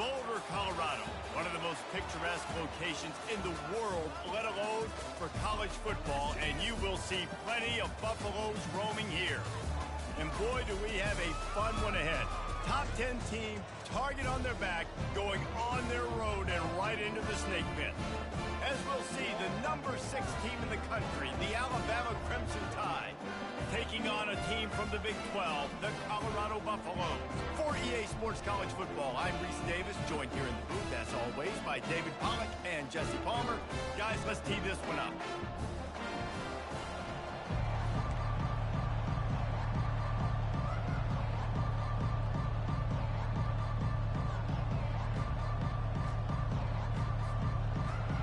Boulder, Colorado, one of the most picturesque locations in the world, let alone for college football, and you will see plenty of Buffaloes roaming here. And boy, do we have a fun one ahead. Top 10 team, target on their back, going on their road and right into the snake pit. As we'll see, the number 6 team in the country, the Alabama Crimson Tide, taking on a team from the Big 12, the Colorado Buffaloes. For EA Sports College Football, I'm Reese Davis, joined here in the booth, as always, by David Pollack and Jesse Palmer. Guys, let's tee this one up.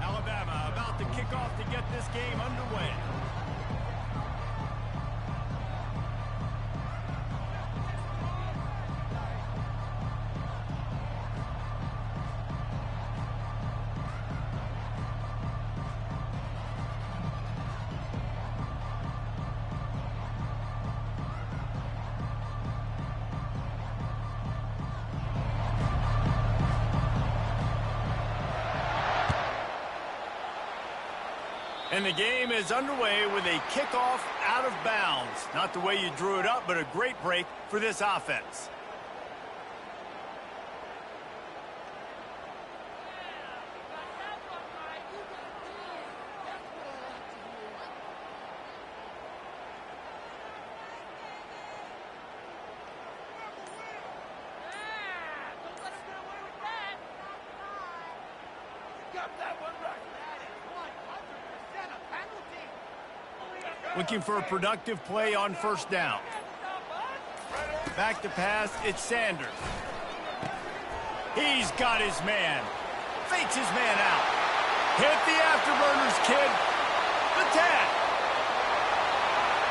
Alabama about to kick off to get this game underway. And the game is underway with a kickoff out of bounds. Not the way you drew it up, but a great break for this offense. Looking for a productive play on first down. Back to pass, it's Sanders. He's got his man. Fakes his man out. Hit the afterburners, kid. The tag.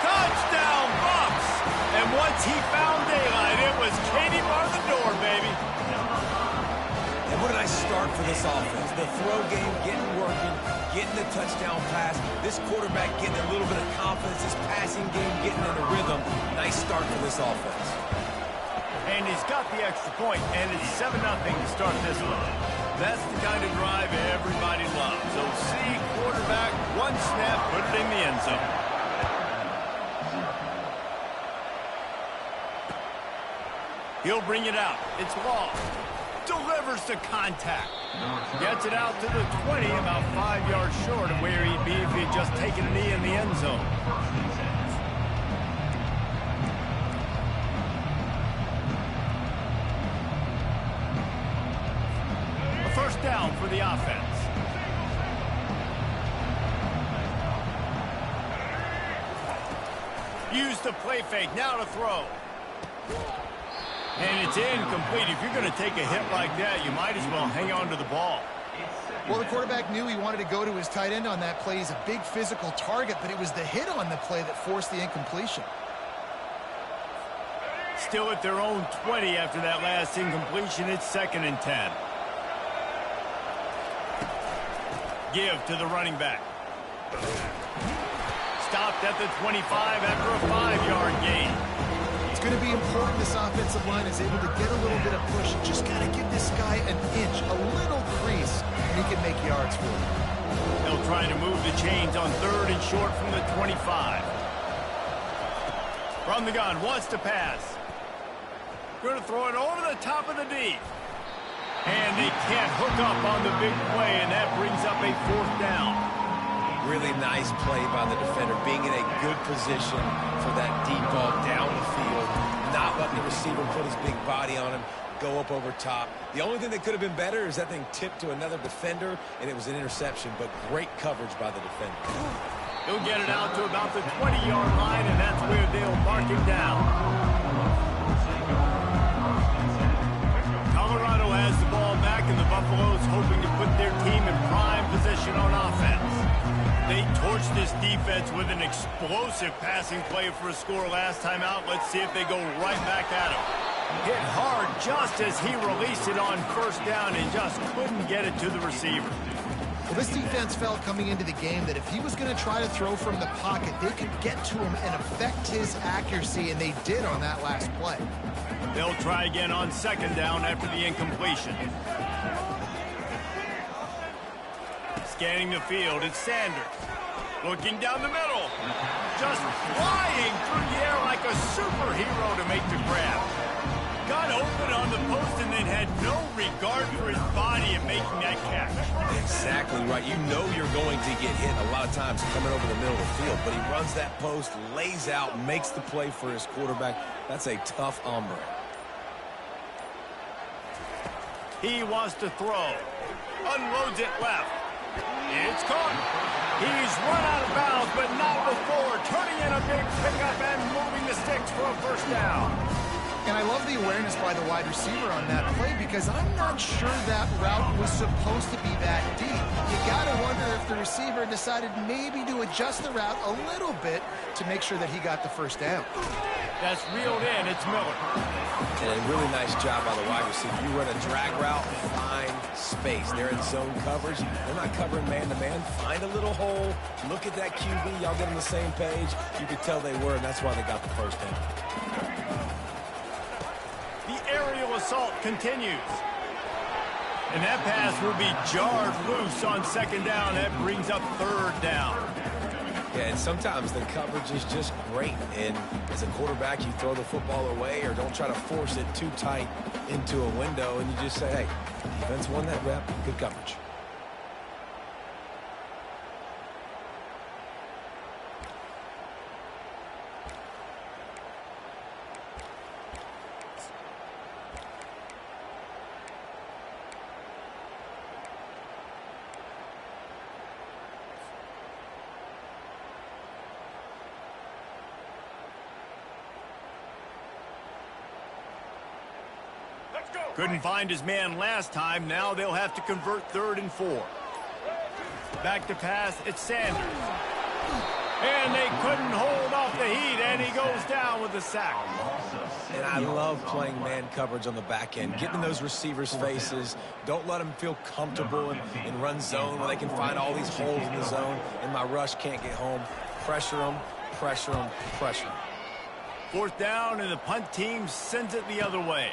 Touchdown, Bucks. And once he found daylight, it was Katie bar the door, baby. And what a nice start for this offense. The throw game getting working, getting the touchdown pass. This quarterback getting a little bit of confidence. This passing game getting in a rhythm. Nice start for this offense. And he's got the extra point, and it's 7-0 to start this one. That's the kind of drive everybody loves. So see quarterback, one snap, put it in the end zone. He'll bring it out. It's Law. Delivers the contact. Gets it out to the 20, about 5 yards short of where he'd be if he'd just taken a knee in the end zone. A first down for the offense. Use the play fake, now to throw. And it's incomplete. If you're going to take a hit like that, you might as well hang on to the ball. Well, the quarterback knew he wanted to go to his tight end on that play. He's a big physical target, but it was the hit on the play that forced the incompletion. Still at their own 20 after that last incompletion. It's 2nd and 10. Give to the running back. Stopped at the 25 after a 5-yard gain. It's going to be important this offensive line is able to get a little bit of push. Just got to give this guy an inch, a little crease, and he can make yards for him. They'll try to move the chains on 3rd and short from the 25. From the gun, wants to pass. Going to throw it over the top of the D. And they can't hook up on the big play, and that brings up a 4th down. Really nice play by the defender, being in a good position for that deep ball down the field, not letting the receiver put his big body on him, go up over top. The only thing that could have been better is that thing tipped to another defender, and it was an interception, but great coverage by the defender. He'll get it out to about the 20-yard line, and that's where they'll mark him down. Colorado has the ball back, and the Buffaloes hoping to put their team in prime position on offense. They torched this defense with an explosive passing play for a score last time out. Let's see if they go right back at him. Hit hard just as he released it on first down and just couldn't get it to the receiver. Well, this defense felt coming into the game that if he was going to try to throw from the pocket, they could get to him and affect his accuracy, and they did on that last play. They'll try again on second down after the incompletion. Scanning the field, it's Sanders. Looking down the middle. Just flying through the air like a superhero to make the grab. Got open on the post and then had no regard for his body in making that catch. Exactly right. You know you're going to get hit a lot of times coming over the middle of the field, but he runs that post, lays out, makes the play for his quarterback. That's a tough hombre. He wants to throw. Unloads it left. It's caught. He's run out of bounds, but not before turning in a big pickup and moving the sticks for a first down. And I love the awareness by the wide receiver on that play because I'm not sure that route was supposed to be that deep. You got to wonder if the receiver decided maybe to adjust the route a little bit to make sure that he got the first down. That's reeled in. It's Miller. And a really nice job by the wide receiver. You run a drag route, find space. They're in zone coverage. They're not covering man-to-man. Find a little hole. Look at that QB. Y'all get on the same page. You could tell they were, and that's why they got the first down. The aerial assault continues. And that pass will be jarred loose on second down. That brings up third down. Yeah, and sometimes the coverage is just great. And as a quarterback, you throw the football away or don't try to force it too tight into a window. And you just say, hey, defense won that rep. Good coverage. Couldn't find his man last time. Now they'll have to convert 3rd and 4. Back to pass. It's Sanders. And they couldn't hold off the heat, and he goes down with a sack. And I love playing man coverage on the back end, getting in those receivers' faces. Don't let them feel comfortable in run zone where they can find all these holes in the zone, and my rush can't get home. Pressure them, pressure them, pressure them. 4th down, and the punt team sends it the other way.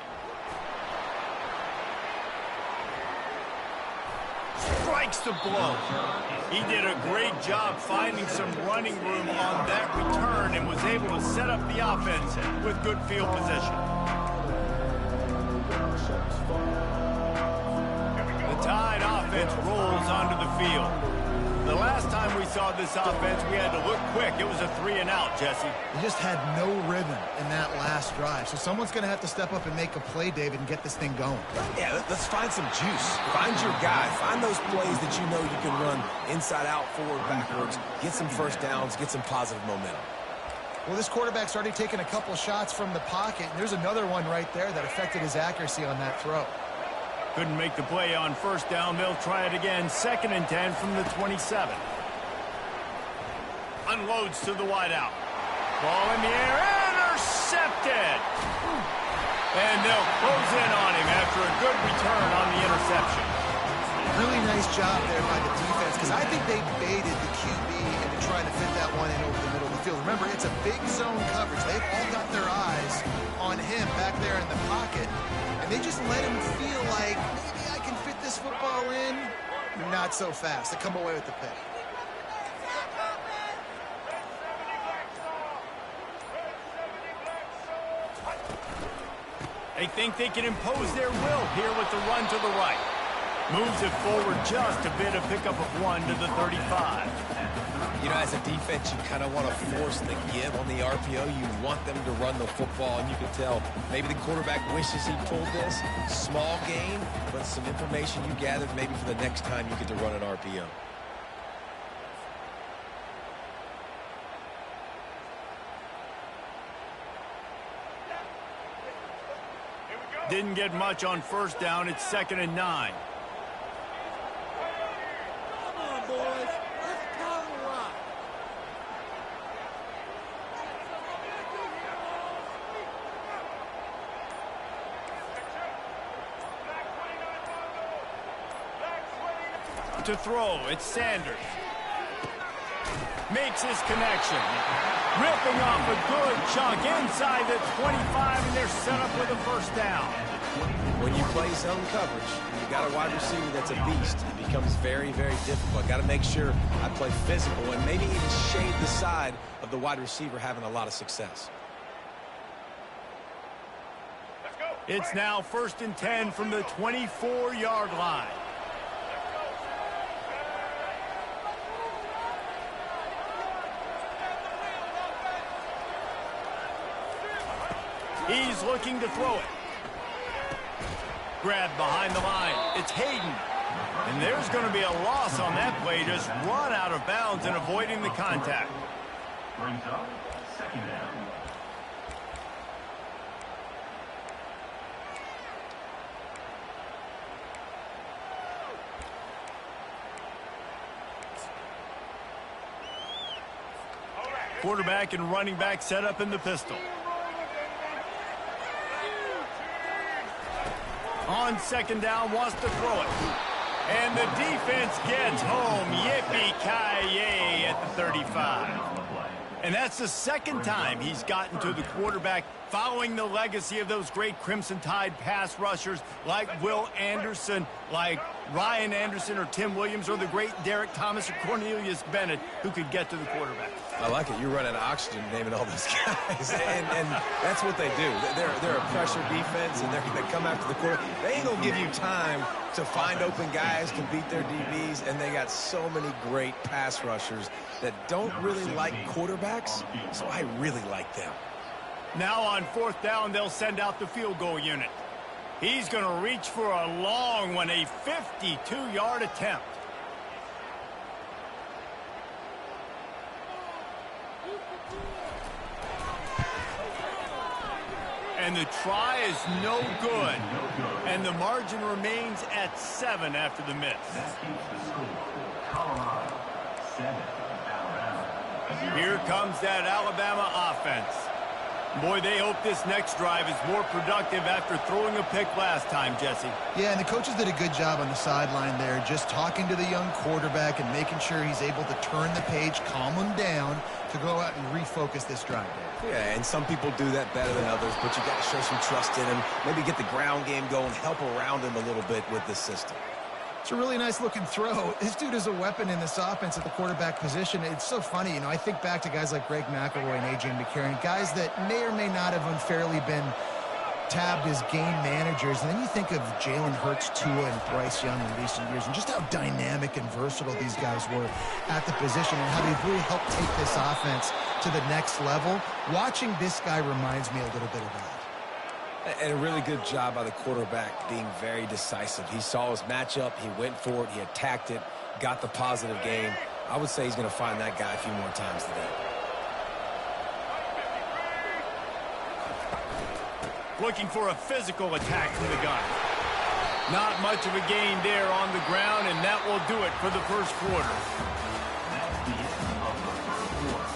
Strikes the blow. He did a great job finding some running room on that return and was able to set up the offense with good field position. The Tide offense rolls onto the field. The last time we saw this offense, we had to look quick. It was a 3-and-out, Jesse. They just had no rhythm in that last drive. So someone's going to have to step up and make a play, David, and get this thing going. Yeah, let's find some juice. Find your guy. Find those plays that you know you can run inside out, forward, backwards. Get some first downs. Get some positive momentum. Well, this quarterback's already taken a couple shots from the pocket, and there's another one right there that affected his accuracy on that throw. Couldn't make the play on first down. They'll try it again. 2nd and 10 from the 27. Unloads to the wideout. Ball in the air. Intercepted. And they'll close in on him after a good return on the interception. Really nice job there by the defense because I think they baited the QB into trying to fit that one in over the middle of the field. Remember, it's a big zone coverage. They've all got their eyes on him back there in the pocket. They just let him feel like, maybe I can fit this football in. Not so fast. They come away with the pick. They think they can impose their will here with the run to the right. Moves it forward just a bit, a pickup of 1 to the 35. You know, as a defense, you kind of want to force the give on the RPO. You want them to run the football, and you can tell maybe the quarterback wishes he pulled this. Small gain, but some information you gathered maybe for the next time you get to run an RPO. Didn't get much on first down. It's 2nd and 9. to throw. It's Sanders. Makes his connection. Ripping off a good chunk inside the 25, and they're set up with a first down. When you play zone coverage, you got a wide receiver that's a beast. It becomes very, very difficult. Got to make sure I play physical and maybe even shade the side of the wide receiver having a lot of success. It's now 1st and 10 from the 24-yard line. He's looking to throw it. Grabbed behind the line. It's Hayden. And there's going to be a loss on that play. Just run out of bounds and avoiding the contact. Brings up 2nd down. Quarterback and running back set up in the pistol. On 2nd down, wants to throw it. And the defense gets home. Yippee-ki-yay at the 35. And that's the 2nd time he's gotten to the quarterback, following the legacy of those great Crimson Tide pass rushers like Will Anderson, like Ryan Anderson or Tim Williams, or the great Derek Thomas or Cornelius Bennett, who could get to the quarterback. I like it. You're running oxygen naming all those guys. and that's what they do. They're a pressure defense, and they're going to come after the quarterback. They ain't going to give you time to find open guys, to beat their DBs, and they got so many great pass rushers that don't really like quarterbacks, so I really like them. Now on 4th down, they'll send out the field goal unit. He's going to reach for a long one, a 52-yard attempt. And the try is no good. And the margin remains at 7 after the miss. That keeps the score. Colorado 7, Alabama 0. Here comes that Alabama offense. Boy, they hope this next drive is more productive after throwing a pick last time, Jesse. Yeah, and the coaches did a good job on the sideline there, just talking to the young quarterback and making sure he's able to turn the page, calm him down to go out and refocus this drive there. Yeah, and some people do that better than others, but you got to show some trust in him, maybe get the ground game going, help around him a little bit with this system. It's a really nice-looking throw. This dude is a weapon in this offense at the quarterback position. It's so funny, you know, I think back to guys like Greg McElroy and A.J. McCarron, guys that may or may not have unfairly been tabbed as game managers. And then you think of Jalen Hurts, Tua, and Bryce Young in recent years, and just how dynamic and versatile these guys were at the position and how they've really helped take this offense to the next level. Watching this guy reminds me a little bit of that. And a really good job by the quarterback being very decisive. He saw his matchup, he went for it, he attacked it, got the positive game. I would say he's going to find that guy a few more times today. Looking for a physical attack from the gun. Not much of a gain there on the ground, and that will do it for the first quarter. That's the end of the first quarter.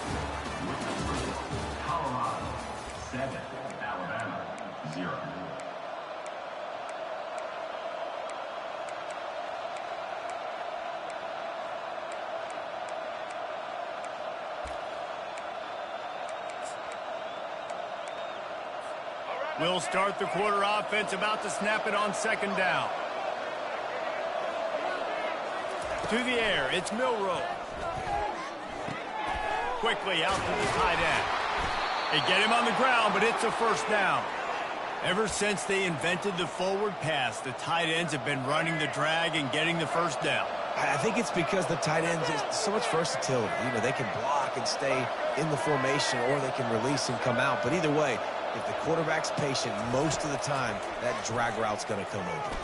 With the score, Colorado 7, Alabama 0. We'll start the quarter offense, about to snap it on 2nd down. To the air, it's Milroe. Quickly out to the tight end. They get him on the ground, but it's a first down. Ever since they invented the forward pass, the tight ends have been running the drag and getting the first down. I think it's because the tight ends is so much versatility. You know, they can block and stay in the formation, or they can release and come out. But either way, if the quarterback's patient most of the time, that drag route's going to come over.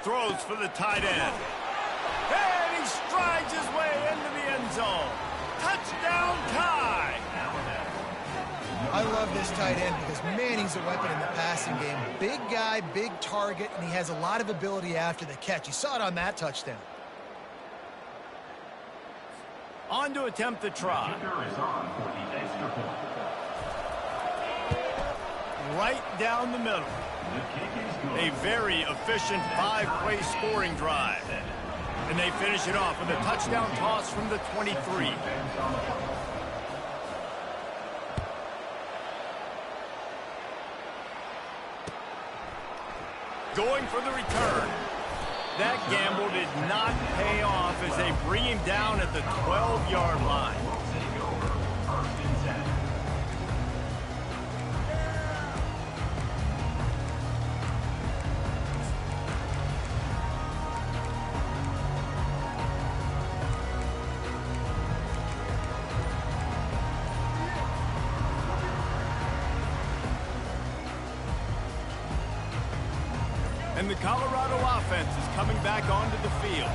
Throws for the tight end. And he strides his way into the end zone. Touchdown, Tide! I love this tight end because, man, he's a weapon in the passing game. Big guy, big target, and he has a lot of ability after the catch. You saw it on that touchdown. On to attempt the try. Kicker is on for the extra point. Right down the middle. The kick is good. A very efficient 5-play scoring drive. And they finish it off with a touchdown toss from the 23. Going for the return. That gamble did not pay off as they bring him down at the 12-yard line. And the Colorado offense is coming back onto the field.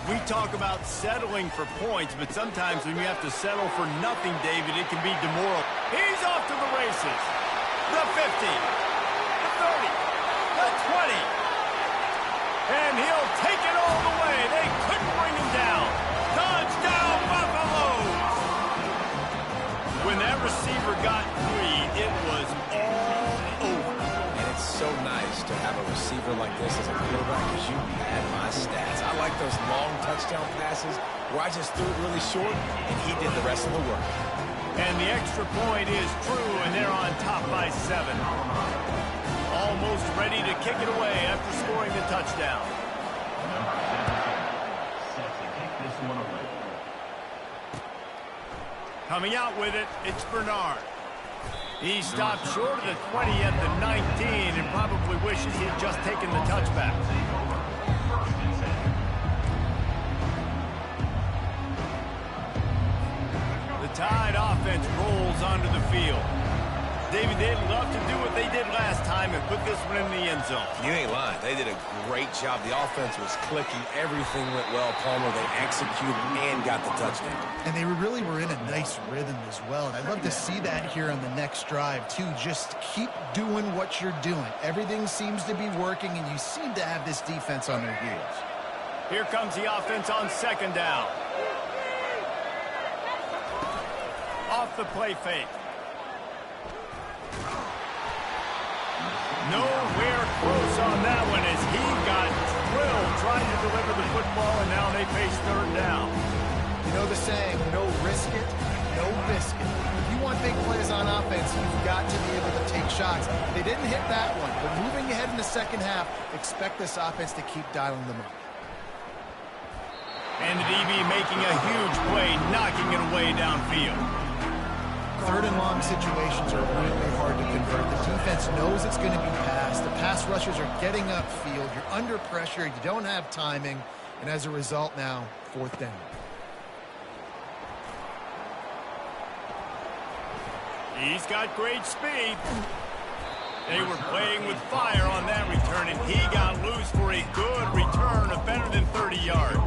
We talk about settling for points, but sometimes when you have to settle for nothing, David, it can be demoralizing. He's off to the races. The 50, the 30, the 20. And he'll take it all the way. They couldn't bring him down. Touchdown, Buffaloes! When that receiver got free, it was all over. So nice to have a receiver like this as a quarterback because you had my stats. I like those long touchdown passes where I just threw it really short and he did the rest of the work. And the extra point is true, and they're on top by 7. Almost ready to kick it away after scoring the touchdown. Set to kick this one away. Coming out with it, it's Bernard. He stopped short of the 20 at the 19 and probably wishes he had just taken the touchback. The Tide offense rolls onto the field. David, they'd love to do what they did last time and put this one in the end zone. You ain't lying. They did a great job. The offense was clicking. Everything went well, Palmer. They executed and got the touchdown. And they really were in a nice rhythm as well. And I'd love to see that here on the next drive, too. Just keep doing what you're doing. Everything seems to be working, and you seem to have this defense on their heels. Here comes the offense on second down. Off the play fake. Nowhere close on that one as he got drilled trying to deliver the football, and now they face third down. You know the saying, no risk it, no biscuit. If you want big plays on offense, you've got to be able to take shots. They didn't hit that one, but moving ahead in the second half, expect this offense to keep dialing them up. And the DB making a huge play, knocking it away downfield. Third and long situations are really hard to convert. The defense knows it's going to be passed. The pass rushers are getting upfield. You're under pressure. You don't have timing. And as a result now, fourth down. He's got great speed. They were playing with fire on that return, and he got loose for a good return of better than 30 yards.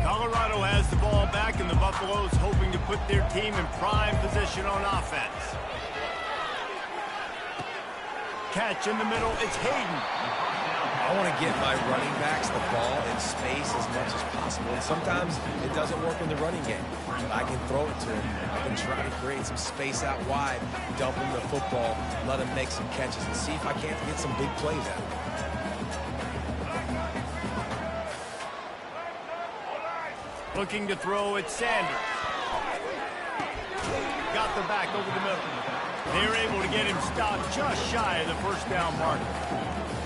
Colorado has the ball back, and the Buffaloes hoping to put their team in prime position on offense. Catch in the middle, it's Hayden. I want to get my running backs the ball in space as much as possible. And sometimes it doesn't work in the running game. But I can throw it to him. I can try to create some space out wide, dump him the football, let him make some catches, and see if I can't get some big plays out of him. Looking to throw, it's Sanders. Got the back over the middle. They're able to get him stopped just shy of the first down mark.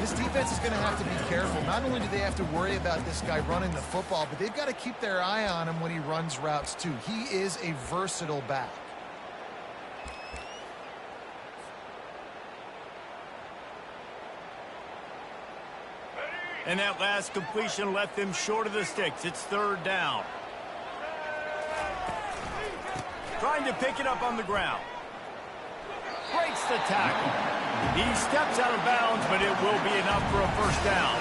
This defense is going to have to be careful. Not only do they have to worry about this guy running the football, but they've got to keep their eye on him when he runs routes too. He is a versatile back. And that last completion left them short of the sticks. It's third down. Trying to pick it up on the ground. Breaks the tackle. He steps out of bounds, but it will be enough for a first down.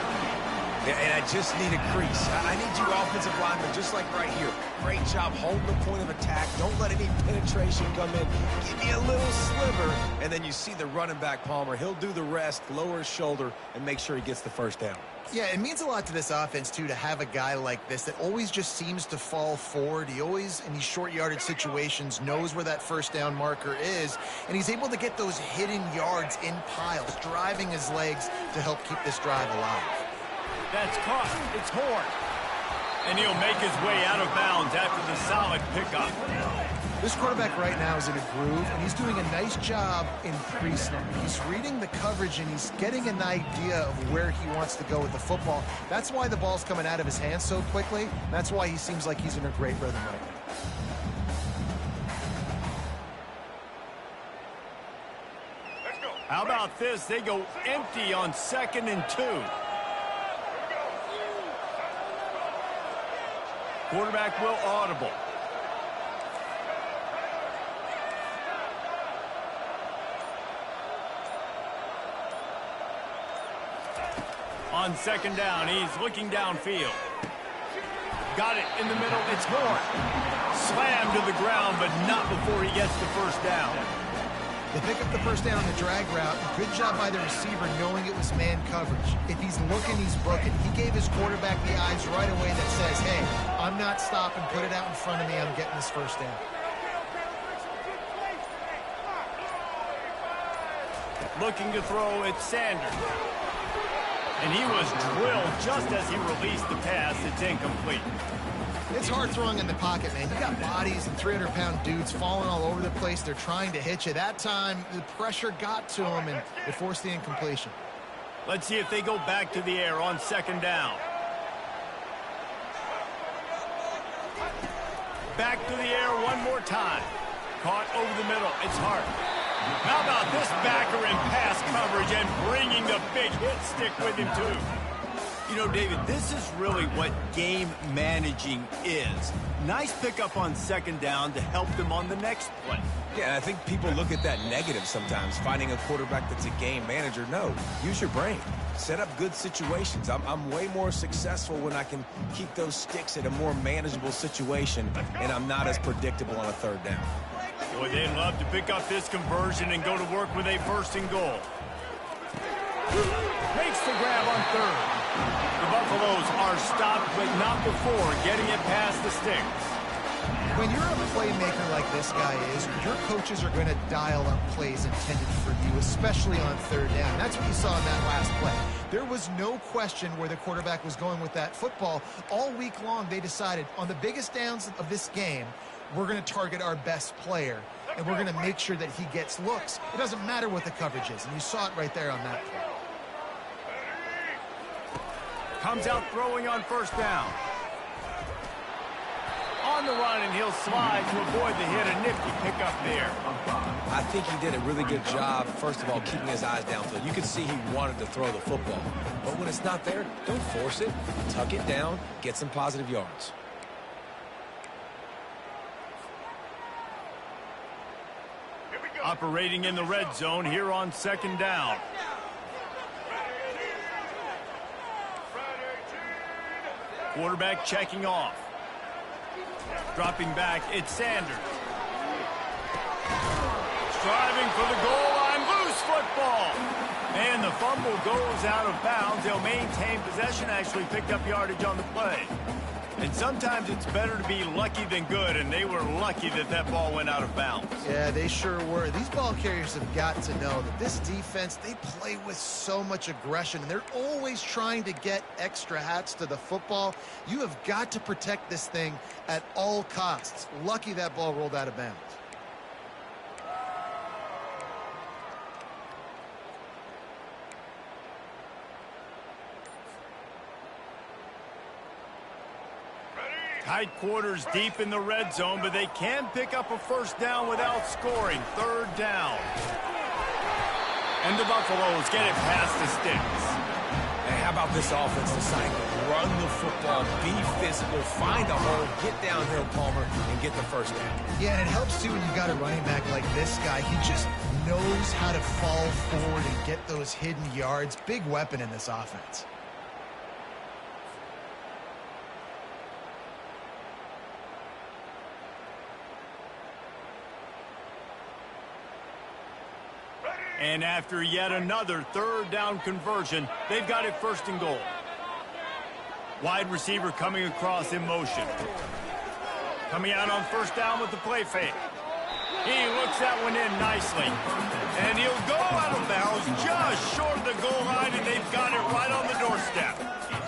Yeah, and I just need a crease. I need you offensive linemen, just like right here. Great job holding the point of attack. Don't let any penetration come in. Give me a little sliver, and then you see the running back, Palmer. He'll do the rest, lower his shoulder, and make sure he gets the first down. Yeah, it means a lot to this offense, too, to have a guy like this that always just seems to fall forward. He always, in these short yardage situations, knows where that first down marker is, and he's able to get those hidden yards in piles, driving his legs to help keep this drive alive. That's caught. It's Horn. And he'll make his way out of bounds after the solid pickup. This quarterback right now is in a groove, and he's doing a nice job in pre-snap. He's reading the coverage, and he's getting an idea of where he wants to go with the football. That's why the ball's coming out of his hands so quickly. That's why he seems like he's in a great rhythm right now. How about this? They go empty on 2nd and 2. Quarterback will audible. On 2nd down, he's looking downfield. Got it in the middle. It's Horn. Slammed to the ground, but not before he gets the first down. They pick up the first down on the drag route. Good job by the receiver knowing it was man coverage. If he's looking, he's booking. He gave his quarterback the eyes right away that says, hey, I'm not stopping. Put it out in front of me. I'm getting this first down. Looking to throw, it's Sanders. And he was drilled just as he released the pass. It's incomplete. It's hard throwing in the pocket, man. You got bodies and 300-pound dudes falling all over the place. They're trying to hit you. That time, the pressure got to him, and it forced the incompletion. Let's see if they go back to the air on 2nd down. Back to the air one more time. Caught over the middle. It's Hart. How about this backer in pass coverage and bringing the big hit stick with him, too? You know, David, this is really what game managing is. Nice pickup on 2nd down to help them on the next play. Yeah, I think people look at that negative sometimes, finding a quarterback that's a game manager. No, use your brain. Set up good situations. I'm way more successful when I can keep those sticks at a more manageable situation, and I'm not as predictable on a 3rd down. Boy, they'd love to pick up this conversion and go to work with a 1st and goal. Makes the grab on 3rd. The Buffaloes are stopped, but not before getting it past the sticks. When you're a playmaker like this guy is, your coaches are going to dial up plays intended for you, especially on 3rd down. That's what you saw in that last play. There was no question where the quarterback was going with that football. All week long, they decided on the biggest downs of this game, we're going to target our best player, and we're going to make sure that he gets looks. It doesn't matter what the coverage is, and you saw it right there on that play. Comes out throwing on 1st down. On the run, and he'll slide to avoid the hit. A nifty pickup there. I think he did a really good job, first of all, keeping his eyes downfield. You could see he wanted to throw the football. But when it's not there, don't force it. Tuck it down, get some positive yards. Operating in the red zone here on 2nd down. Quarterback checking off. Dropping back, it's Sanders. Striving for the goal line, loose football. And the fumble goes out of bounds. They'll maintain possession, actually picked up yardage on the play. And sometimes it's better to be lucky than good, and they were lucky that that ball went out of bounds. Yeah, they sure were. These ball carriers have got to know that this defense, they play with so much aggression, and they're always trying to get extra hats to the football. You have got to protect this thing at all costs. Lucky that ball rolled out of bounds. Tight quarters deep in the red zone, but they can pick up a 1st down without scoring. 3rd down. And the Buffaloes get it past the sticks. Hey, how about this offense deciding to run the football, be physical, find a hole, get downhill, Palmer, and get the 1st down. Yeah, and it helps, too, when you've got a running back like this guy. He just knows how to fall forward and get those hidden yards. Big weapon in this offense. And after yet another third down conversion, they've got it first and goal. Wide receiver coming across in motion. Coming out on first down with the play fake. He looks that one in nicely. And he'll go out of bounds just short of the goal line, and they've got it right on the doorstep.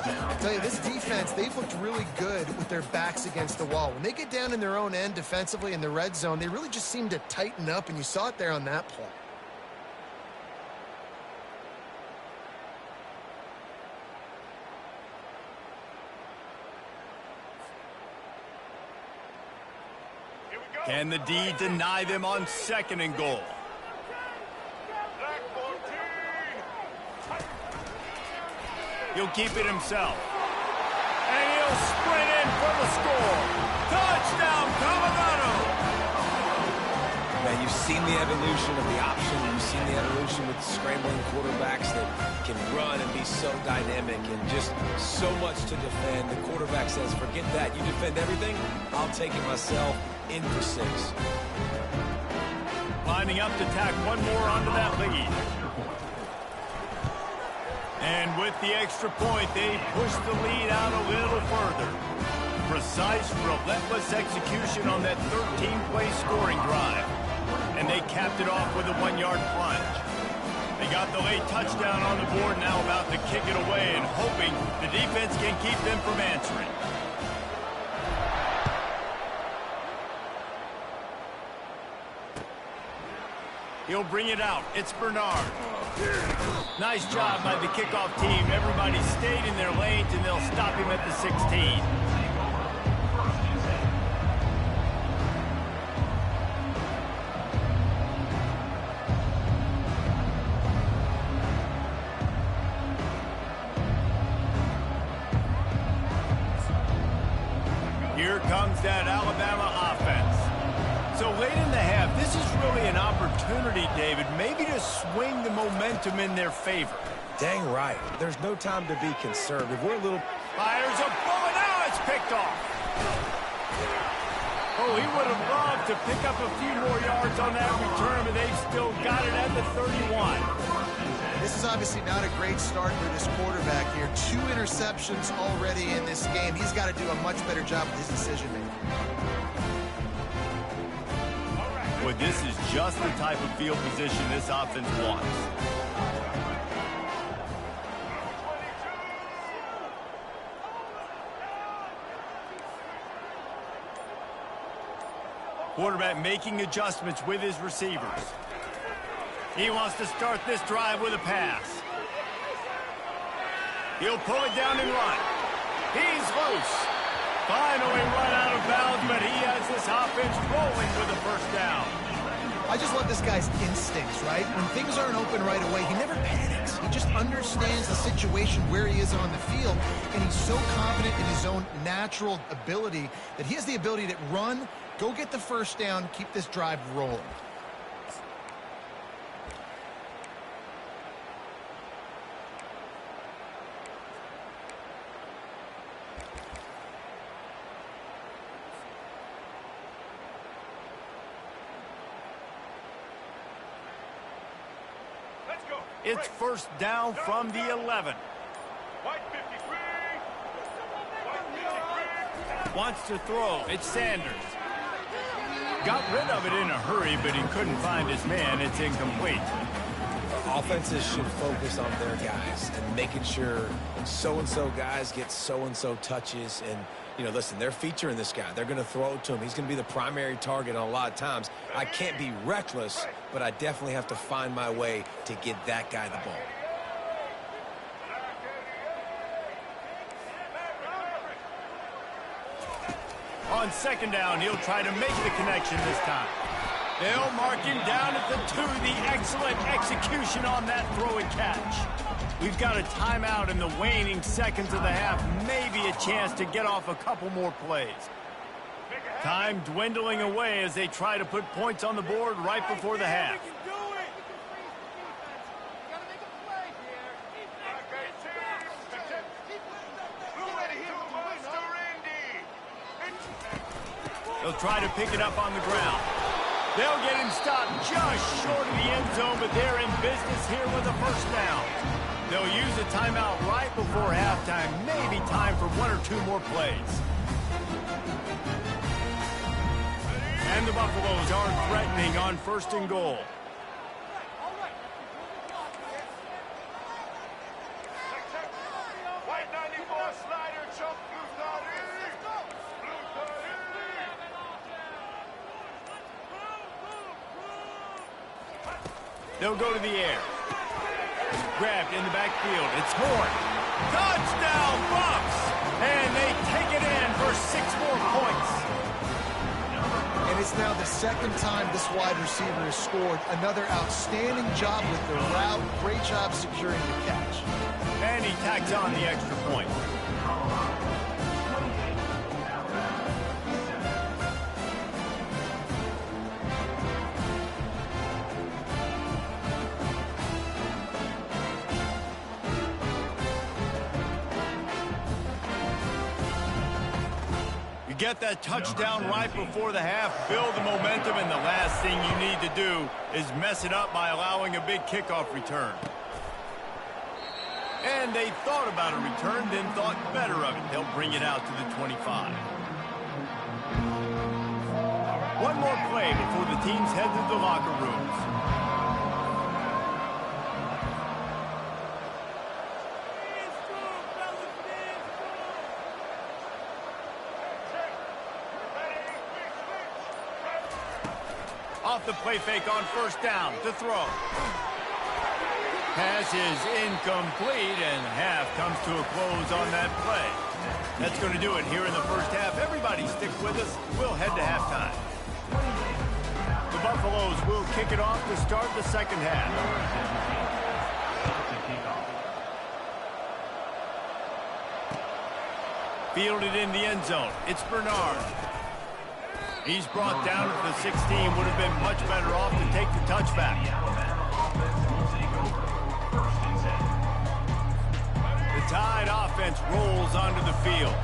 I tell you, this defense, they've looked really good with their backs against the wall. When they get down in their own end defensively in the red zone, they really just seem to tighten up, and you saw it there on that play. Can the D deny them on second and goal? He'll keep it himself. And he'll sprint in for the score. Touchdown, Colorado! Now, you've seen the evolution of the option. You've seen the evolution with scrambling quarterbacks that can run and be so dynamic and just so much to defend. The quarterback says, forget that. You defend everything, I'll take it myself. In for 6. Lining up to tack one more onto that lead. And with the extra point, they push the lead out a little further. Precise, relentless execution on that 13-play scoring drive. And they capped it off with a 1-yard plunge. They got the late touchdown on the board, now about to kick it away and hoping the defense can keep them from answering. He'll bring it out. It's Bernard. Nice job by the kickoff team. Everybody stayed in their lanes, and they'll stop him at the 16. Here comes that Alabama offense. So late in the half, this is really an opportunity, David, maybe to swing the momentum in their favor. Dang right. There's no time to be conservative. We're a little... Fires a bullet. Now it's picked off. Oh, he would have loved to pick up a few more yards on that return, but they've still got it at the 31. This is obviously not a great start for this quarterback here. 2 interceptions already in this game. He's got to do a much better job with his decision-making. Boy, this is just the type of field position this offense wants. Quarterback making adjustments with his receivers. He wants to start this drive with a pass. He'll pull it down and run. He's loose. Finally run out of bounds, but he has this offense rolling with a first down. I just love this guy's instincts, right? When things aren't open right away, he never panics. He just understands the situation where he is on the field, and he's so confident in his own natural ability that he has the ability to run, go get the first down, keep this drive rolling. It's first down from the 11. Wants to throw. It's Sanders. Got rid of it in a hurry, but he couldn't find his man. It's incomplete. Offenses should focus on their guys and making sure so-and-so guys get so-and-so touches. And, you know, listen, they're featuring this guy. They're going to throw it to him. He's going to be the primary target on a lot of times. I can't be reckless, but I definitely have to find my way to get that guy the ball. On second down, he'll try to make the connection this time. They'll mark him down at the 2. The excellent execution on that throw and catch. We've got a timeout in the waning seconds of the half. Maybe a chance to get off a couple more plays. Time dwindling away as they try to put points on the board right before the half. They'll try to pick it up on the ground. They'll get him stopped just short of the end zone, but they're in business here with a first down. They'll use a timeout right before halftime, maybe time for one or two more plays. And the Buffaloes are threatening on 1st and goal. They'll go to the air. Grabbed in the backfield. It's Horn. Touchdown, Bucks! And they take it in for 6 more points. And it's now the second time this wide receiver has scored. Another outstanding job with the route. Great job securing the catch. And he tacks on the extra point. Get that touchdown right before the half, build the momentum, and the last thing you need to do is mess it up by allowing a big kickoff return. And they thought about a return, then thought better of it. They'll bring it out to the 25. One more play before the teams head to the locker rooms. Off the play fake on 1st down to throw. Pass is incomplete, and half comes to a close on that play. That's going to do it here in the first half. Everybody stick with us. We'll head to halftime. The Buffaloes will kick it off to start the second half. Fielded in the end zone. It's Bernard. He's brought down at the 16. Would have been much better off to take the touchback. The Tide offense rolls onto the field.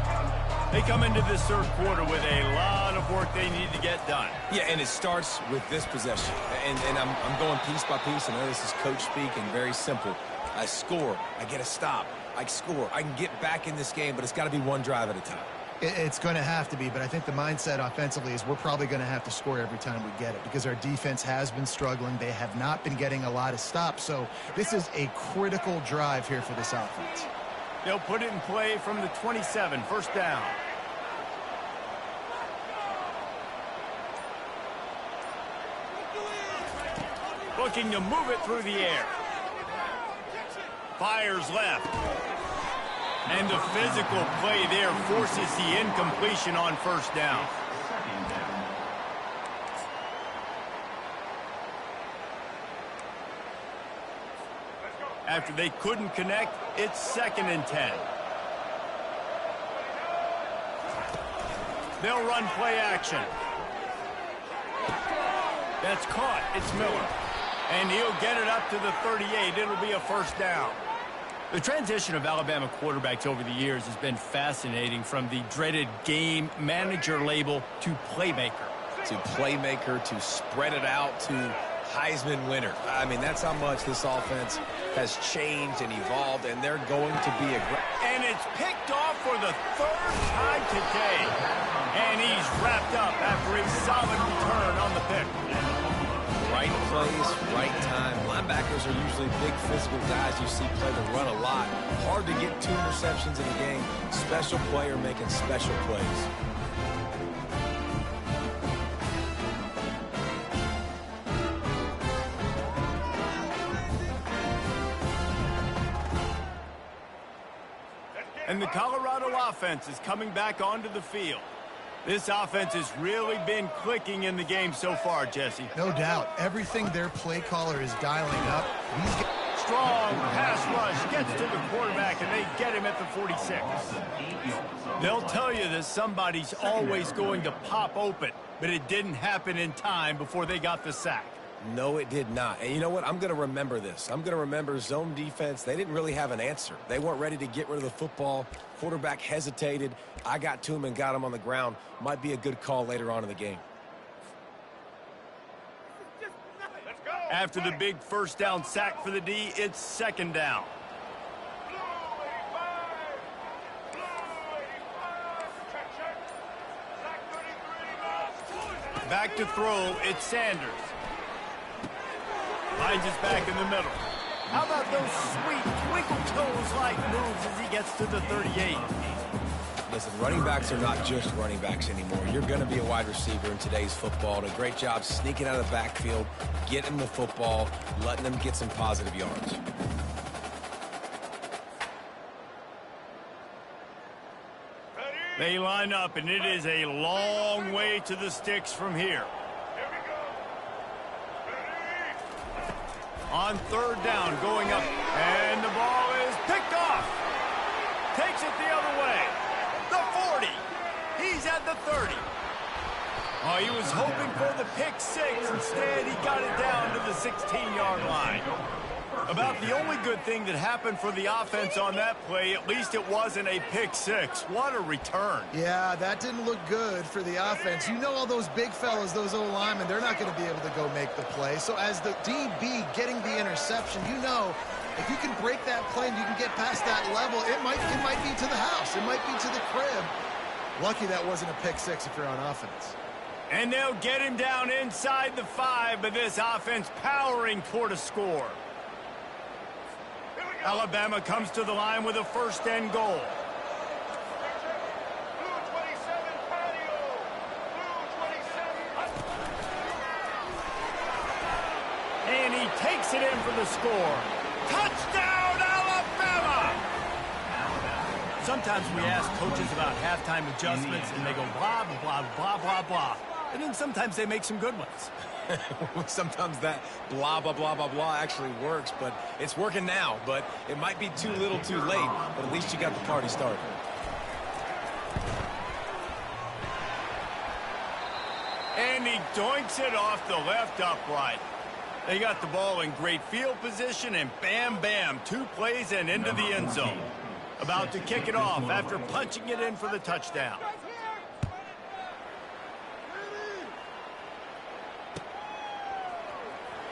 They come into this third quarter with a lot of work they need to get done. Yeah, and it starts with this possession. And I'm going piece by piece. I know this is coach speak and very simple. I score. I get a stop. I score. I can get back in this game, but it's got to be one drive at a time. It's going to have to be, but I think the mindset offensively is we're probably going to have to score every time we get it because our defense has been struggling. They have not been getting a lot of stops, so this is a critical drive here for this offense. They'll put it in play from the 27, 1st down. Looking to move it through the air. Fires left. And the physical play there forces the incompletion on 1st down. After they couldn't connect, it's 2nd and 10. They'll run play action. That's caught. It's Miller. And he'll get it up to the 38. It'll be a 1st down. The transition of Alabama quarterbacks over the years has been fascinating, from the dreaded game manager label to playmaker. To playmaker, to spread it out, to Heisman winner. I mean, that's how much this offense has changed and evolved, and they're going to be aggressive. And it's picked off for the 3rd time today. And he's wrapped up after a solid return on the pick. Right plays, right time. Linebackers are usually big physical guys you see play the run a lot. Hard to get 2 interceptions in a game. Special player making special plays. And the Colorado offense is coming back onto the field. This offense has really been clicking in the game so far, Jesse. No doubt. Everything their play caller is dialing up. Strong pass rush gets to the quarterback, and they get him at the 46. They'll tell you that somebody's always going to pop open, but it didn't happen in time before they got the sack. No, it did not. And you know what? I'm going to remember this. I'm going to remember zone defense. They didn't really have an answer. They weren't ready to get rid of the football. Quarterback hesitated. I got to him and got him on the ground. Might be a good call later on in the game. After the big first down sack for the D, it's second down. Back to throw, it's Sanders. Finds his back in the middle. How about those sweet twinkle toes-like moves as he gets to the 38? Listen, running backs are not just running backs anymore. You're going to be a wide receiver in today's football. And a great job sneaking out of the backfield, getting the football, letting them get some positive yards. They line up, and it is a long way to the sticks from here. On third down, going up, and the ball is picked off. Takes it the other way. The 40. He's at the 30. Oh, he was hoping for the pick six. Instead, he got it down to the 16-yard line. About the only good thing that happened for the offense on that play, at least it wasn't a pick six. What a return. Yeah, that didn't look good for the offense. You know all those big fellas, those O-linemen, they're not going to be able to go make the play. So as the DB getting the interception, you know if you can break that play and you can get past that level, it might be to the house. It might be to the crib. Lucky that wasn't a pick six if you're on offense. And they'll get him down inside the 5, but this offense powering toward a score. Alabama comes to the line with a first and goal. And he takes it in for the score. Touchdown, Alabama! Sometimes we ask coaches about halftime adjustments, and they go blah, blah, blah, blah, blah. And then sometimes they make some good ones. Sometimes that blah, blah, blah, blah, blah actually works, but it's working now. But it might be too little too late, but at least you got the party started. And he doinks it off the left upright. They got the ball in great field position, and bam, bam, 2 plays and into the end zone. About to kick it off after punching it in for the touchdown.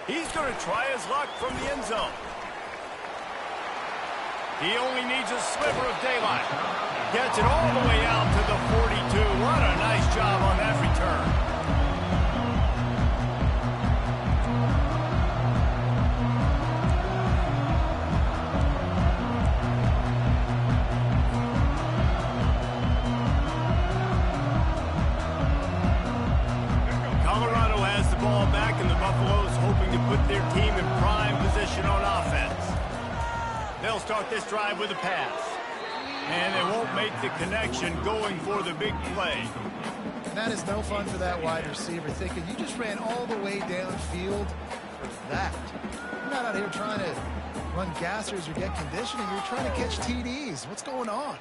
He's going to try his luck from the end zone. He only needs a sliver of daylight. Gets it all the way out to the 42. What a nice job on that return. Colorado has the ball back, and the Buffaloes hoping to put their team in prime position on offense. They'll start this drive with a pass. And they won't make the connection going for the big play. And that is no fun for that wide receiver, thinking you just ran all the way downfield for that. You're not out here trying to run gassers or get conditioning. You're trying to catch TDs. What's going on?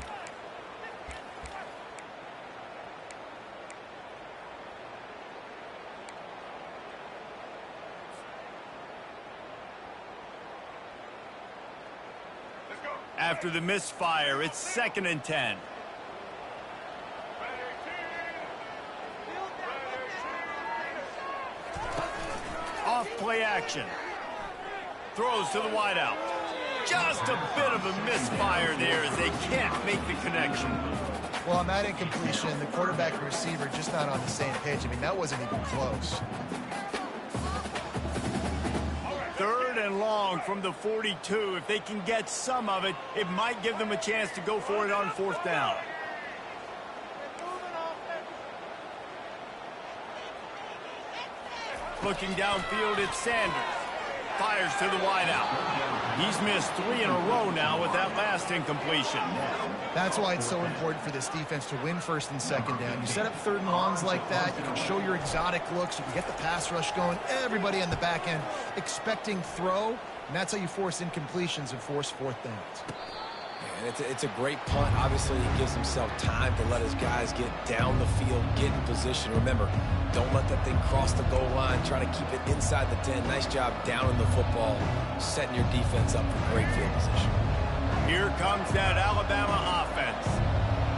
After the misfire, it's 2nd and 10. Off play action. Throws to the wideout. Just a bit of a misfire there as they can't make the connection. Well, on that incompletion, the quarterback and receiver just not on the same page. I mean, that wasn't even close. 3rd and long from the 42. If they can get some of it, it might give them a chance to go for it on 4th down. Looking downfield, it's Sanders. Fires to the wideout. He's missed 3 in a row now with that last incompletion. That's why it's so important for this defense to win 1st and 2nd down. You set up 3rd and longs like that, you can show your exotic looks, you can get the pass rush going, everybody on the back end expecting throw, and that's how you force incompletions and force 4th downs. And it's a great punt. Obviously, he gives himself time to let his guys get down the field, get in position. Remember, don't let that thing cross the goal line. Try to keep it inside the 10. Nice job down in the football, setting your defense up for great field position. Here comes that Alabama offense.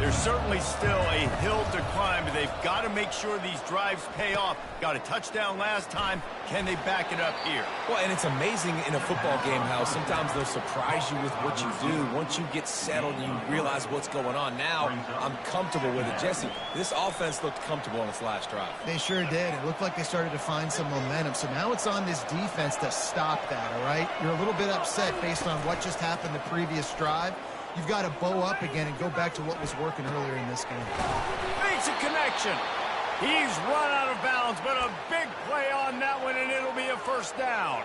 There's certainly still a hill to climb, but they've got to make sure these drives pay off. Got a touchdown last time. Can they back it up here? Well, and it's amazing in a football game how sometimes they'll surprise you with what you do. Once you get settled and you realize what's going on. Now, I'm comfortable with it. Jesse, this offense looked comfortable on its last drive. They sure did. It looked like they started to find some momentum. So now it's on this defense to stop that, all right? You're a little bit upset based on what just happened the previous drive. You've got to bow up again and go back to what was working earlier in this game. Makes a connection. He's run out of bounds, but a big play on that one, and it'll be a first down.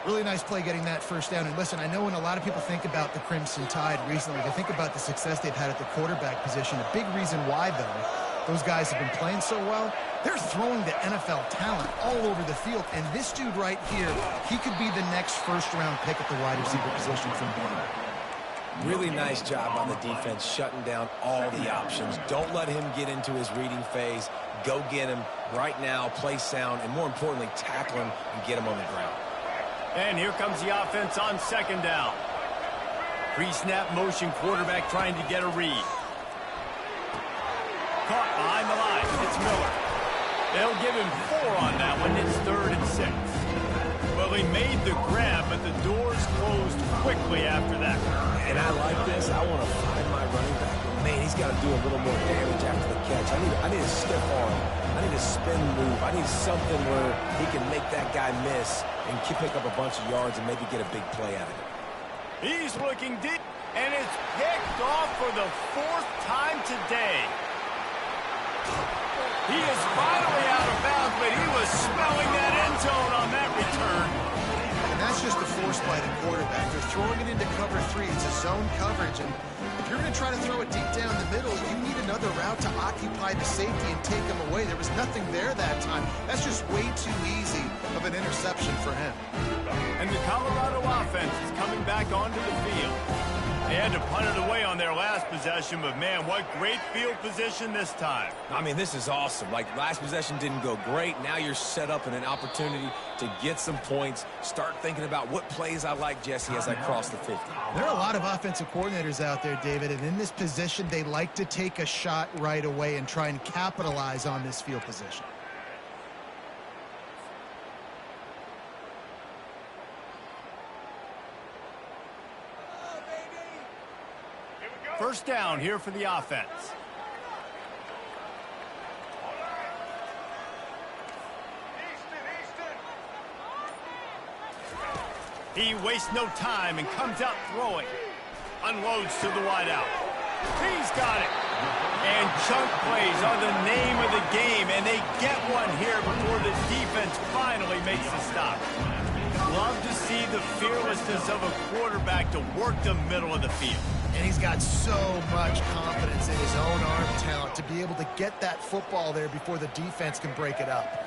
Really nice play getting that first down. And listen, I know when a lot of people think about the Crimson Tide recently, they think about the success they've had at the quarterback position. A big reason why, though, those guys have been playing so well, they're throwing the NFL talent all over the field. And this dude right here, he could be the next first-round pick at the wide receiver position from Bama. Really nice job on the defense, shutting down all the options. Don't let him get into his reading phase. Go get him right now, play sound, and more importantly, tackle him and get him on the ground. And here comes the offense on second down. Pre-snap motion, quarterback trying to get a read. Caught behind the line. It's Miller. They'll give him 4 on that one. It's 3rd and 6. Well, he made the grab, but the doors closed quickly after that. And I like this. I want to find my running back. But man, he's got to do a little more damage after the catch. I need a stiff arm. I need a spin move. I need something where he can make that guy miss and pick up a bunch of yards and maybe get a big play out of it. He's looking deep, and it's picked off for the 4th time today. He is finally out of bounds, but he was smelling that end zone on that return. And that's just a force by the quarterback. They're throwing it into cover 3. It's a zone coverage. And if you're going to try to throw it deep down the middle, you need another route to occupy the safety and take him away. There was nothing there that time. That's just way too easy of an interception for him. And the Colorado offense is coming back onto the field. They had to punt it away on their last possession, but man, what great field position this time. I mean, this is awesome. Like, last possession didn't go great. Now you're set up in an opportunity to get some points. Start thinking about what plays I like, Jesse, as I cross the 50. There are a lot of offensive coordinators out there, David, and in this position, they like to take a shot right away and try and capitalize on this field position. First down here for the offense. He wastes no time and comes out throwing. Unloads to the wideout. He's got it. And chunk plays are the name of the game, and they get one here before the defense finally makes the stop. Love to see the fearlessness of a quarterback to work the middle of the field. And he's got so much confidence in his own arm talent to be able to get that football there before the defense can break it up.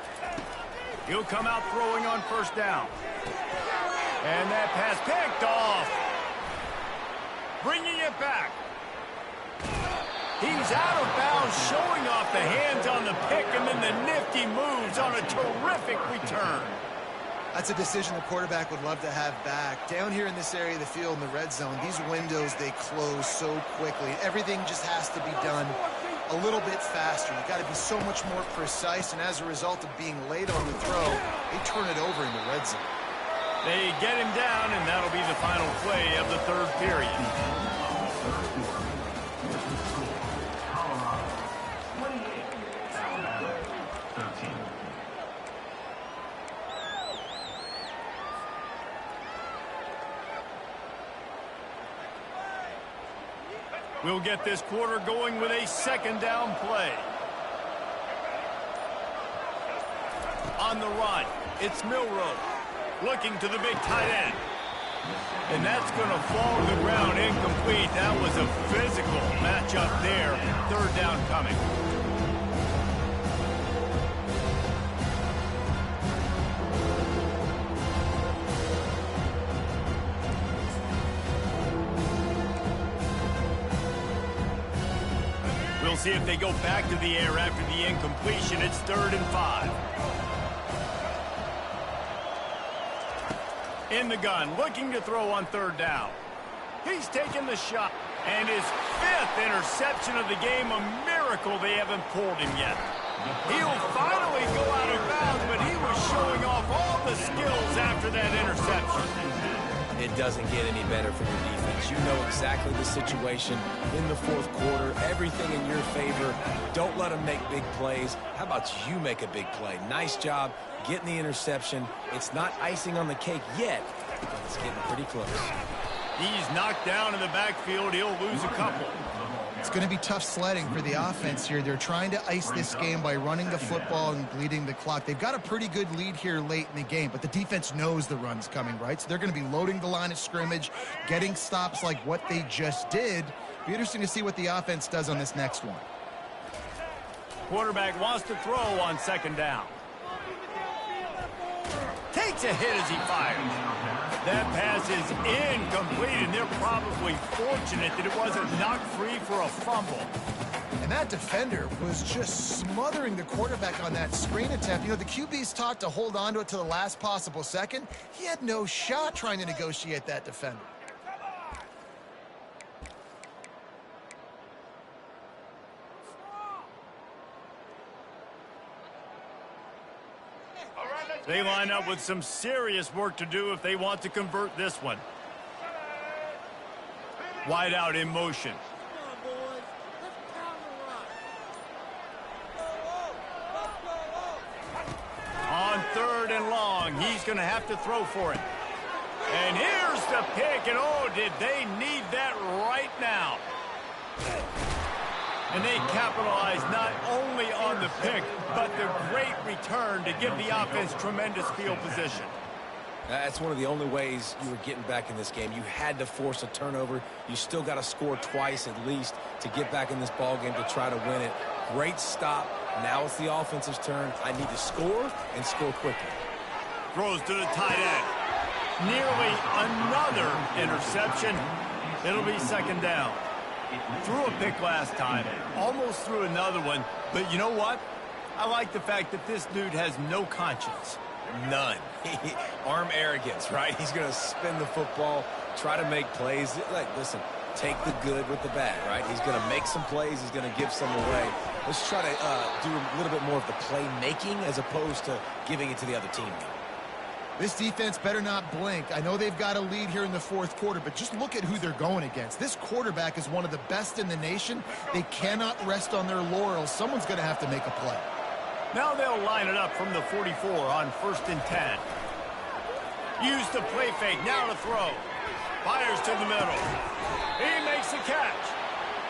He'll come out throwing on first down. And that pass picked off. Bringing it back. He's out of bounds, showing off the hands on the pick, and then the nifty moves on a terrific return. That's a decision the quarterback would love to have back. Down here in this area of the field in the red zone, these windows, they close so quickly. Everything just has to be done a little bit faster. You've got to be so much more precise, and as a result of being late on the throw, they turn it over in the red zone. They get him down, and that'll be the final play of the 3rd period. Colorado 28, Alabama 13. We'll get this quarter going with a second down play. On the run, it's Milroe looking to the big tight end. And that's going to fall to the ground incomplete. That was a physical matchup there. 3rd down coming. We'll see if they go back to the air after the incompletion. It's 3rd and 5. In the gun, looking to throw on 3rd down. He's taking the shot. And his 5th interception of the game, a miracle they haven't pulled him yet. He'll finally go out of bounds, but he was showing off all the skills after that interception. It doesn't get any better for your defense. You know exactly the situation in the fourth quarter, everything in your favor. Don't let them make big plays. How about you make a big play? Nice job getting the interception. It's not icing on the cake yet, but it's getting pretty close. He's knocked down in the backfield. He'll lose a couple. It's going to be tough sledding for the offense here. They're trying to ice this game by running the football and bleeding the clock. They've got a pretty good lead here late in the game, but the defense knows the run's coming, right? So they're going to be loading the line of scrimmage, getting stops like what they just did. Be interesting to see what the offense does on this next one. Quarterback wants to throw on 2nd down. Takes a hit as he fires. That pass is incomplete, and they're probably fortunate that it wasn't knocked free for a fumble. And that defender was just smothering the quarterback on that screen attempt. You know, the QB's taught to hold on to it to the last possible second. He had no shot trying to negotiate that defender. They line up with some serious work to do if they want to convert this one. Wide out in motion. On 3rd and long, he's going to have to throw for it. And here's the pick, and oh, did they need that right now. And they capitalized not only on the pick, but the great return to give the offense tremendous field position. That's one of the only ways you were getting back in this game. You had to force a turnover. You still got to score twice at least to get back in this ball game to try to win it. Great stop. Now it's the offense's turn. I need to score and score quickly. Throws to the tight end. Nearly another interception. It'll be 2nd down. Threw a pick last time, almost threw another one, but you know what? I like the fact that this dude has no conscience. None. Arm arrogance, right? He's going to spin the football, try to make plays. Like, listen, take the good with the bad, right? He's going to make some plays. He's going to give some away. Let's try to do a little bit more of the play-making as opposed to giving it to the other team. This defense better not blink. I know they've got a lead here in the fourth quarter, but just look at who they're going against. This quarterback is one of the best in the nation. They cannot rest on their laurels. Someone's going to have to make a play. Now they'll line it up from the 44 on 1st and 10. Use the play fake, now to throw. Fires to the middle. He makes the catch.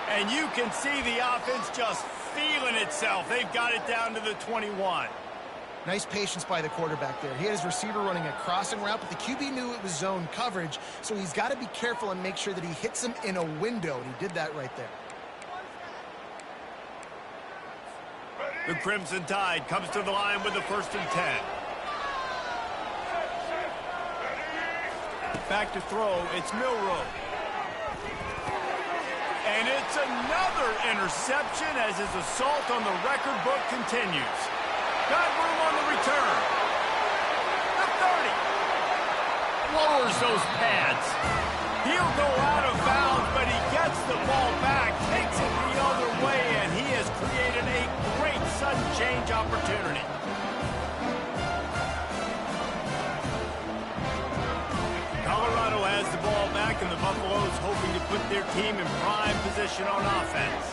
And you can see the offense just feeling itself. They've got it down to the 21. Nice patience by the quarterback there. He had his receiver running a crossing route, but the QB knew it was zone coverage, so he's got to be careful and make sure that he hits him in a window, and he did that right there. The Crimson Tide comes to the line with the 1st and 10. Back to throw, it's Milroe. And it's another interception as his assault on the record book continues. Got room on the return. The 30. Lowers those pads. He'll go out of bounds, but he gets the ball back, takes it the other way, and he has created a great sudden change opportunity. Colorado has the ball back, and the Buffaloes hoping to put their team in prime position on offense.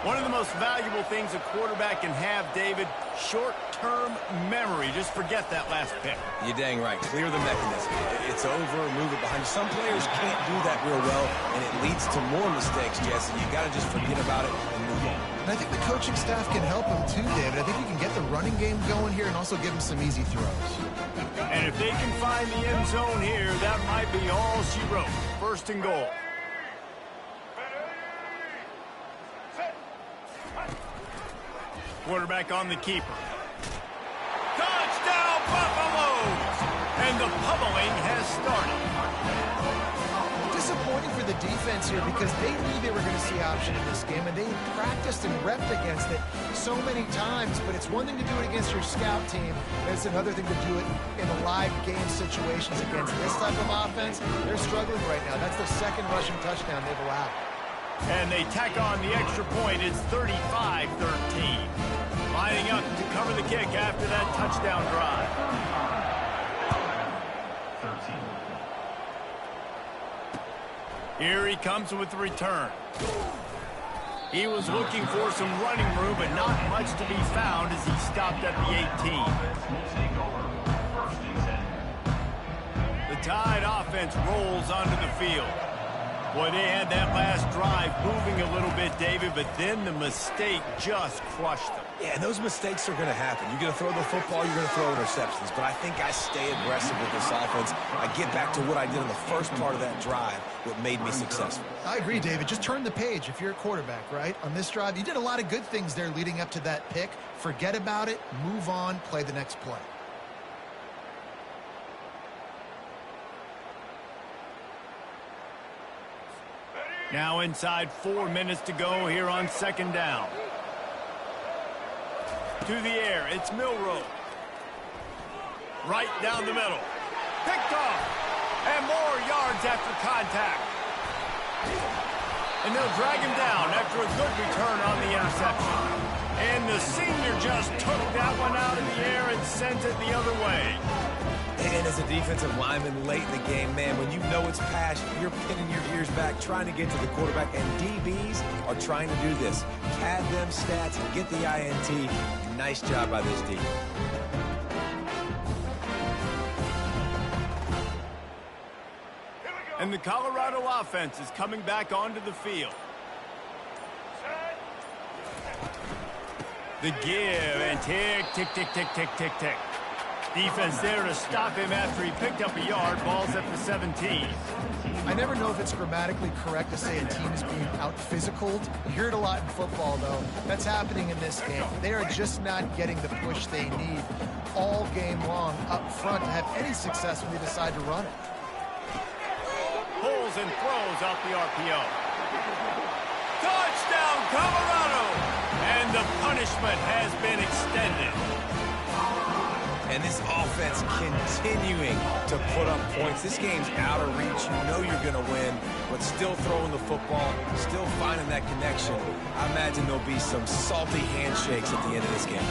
One of the most valuable things a quarterback can have, David, short-term memory. Just forget that last pick. You're dang right. Clear the mechanism. It's over, move it behind you. Some players can't do that real well, and it leads to more mistakes, Jesse. You got to just forget about it and move on. And I think the coaching staff can help him too, David. I think he can get the running game going here and also give him some easy throws. And if they can find the end zone here, that might be all she wrote. 1st and goal. Quarterback on the keeper. Touchdown, Buffaloes! And the pummeling has started. Disappointing for the defense here because they knew they were going to see option in this game, and they practiced and repped against it so many times. But it's one thing to do it against your scout team, and it's another thing to do it in the live game situations against this type of offense. They're struggling right now. That's the 2nd rushing touchdown they've allowed. And they tack on the extra point. It's 35-13. Lining up to cover the kick after that touchdown drive. 13. Here he comes with the return. He was looking for some running room, but not much to be found as he stopped at the 18. The Tide offense rolls onto the field. Boy, they had that last drive moving a little bit, David, but then the mistake just crushed them. Yeah, and those mistakes are going to happen. You're going to throw the football, you're going to throw interceptions. But I think I stay aggressive with this offense. I get back to what I did in the first part of that drive, what made me successful. I agree, David. Just turn the page if you're a quarterback, right? On this drive, you did a lot of good things there leading up to that pick. Forget about it, move on, play the next play. Now inside 4 minutes to go here on second down. To the air, it's Milroe. Right down the middle. Picked off. And more yards after contact. And they'll drag him down after a good return on the interception. And the senior just took that one out of the air and sent it the other way. And as a defensive lineman late in the game, man, when you know it's pass, you're pinning your ears back, trying to get to the quarterback, and DBs are trying to do this. Pad them stats and get the INT. Nice job by this D. And the Colorado offense is coming back onto the field. The give and tick, tick, tick, tick, tick, tick, tick. Defense there to stop him after he picked up a yard. Ball's at the 17. I never know if it's grammatically correct to say a team is being out-physicaled. You hear it a lot in football, though. That's happening in this game. They are just not getting the push they need all game long up front to have any success when they decide to run it. Pulls and throws off the RPO. Touchdown, Colorado! And the punishment has been extended. And this offense continuing to put up points. This game's out of reach. You know you're going to win, but still throwing the football, still finding that connection. I imagine there'll be some salty handshakes at the end of this game.